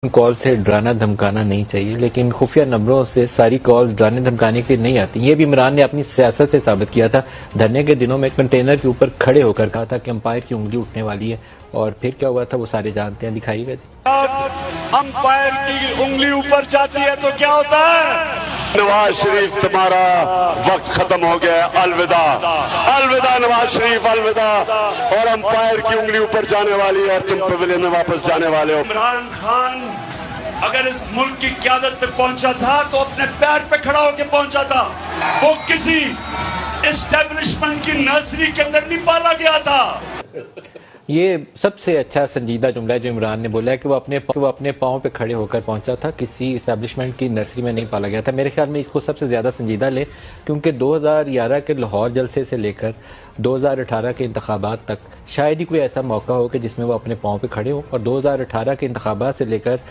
Call से डराना धमकाना नहीं चाहिए, लेकिन खुफिया नंबरों से सारी कॉल्स डराने धमकाने के लिए नहीं आती। ये भी इमरान ने अपनी सियासत से साबित किया था। धरने के दिनों में कंटेनर के ऊपर खड़े होकर कहा था कि अंपायर की उंगली उठने वाली है, और फिर क्या हुआ था वो सारे जानते हैं, दिखाई गई थी। अंपायर की उंगली ऊपर जाती है तो क्या होता है? नवाज शरीफ, तुम्हारा वक्त खत्म हो गया, अलविदा। अलविदा नवाज शरीफ, अलविदा। और अंपायर की उंगली ऊपर जाने वाली है और तुम पवेलियन में वापस जाने वाले हो। इमरान खान अगर इस मुल्क की क़यादत पे पहुंचा था तो अपने पैर पे खड़ा होकर पहुंचा था। वो किसी एस्टेब्लिशमेंट की नर्सरी के अंदर नहीं पाला गया था। ये सबसे अच्छा संजीदा जुमला है जो इमरान ने बोला है कि वो अपने पाँव पे खड़े होकर पहुंचा था, किसी इस्टेब्लिशमेंट की नर्सरी में नहीं पाला गया था। मेरे ख्याल में इसको सबसे ज़्यादा संजीदा ले, क्योंकि 2011 के लाहौर जलसे से लेकर 2018 के इंतखाबात तक शायद ही कोई ऐसा मौका हो कि जिसमें वो अपने पाँव पे खड़े हो, और 2018 के इंतखाबात से लेकर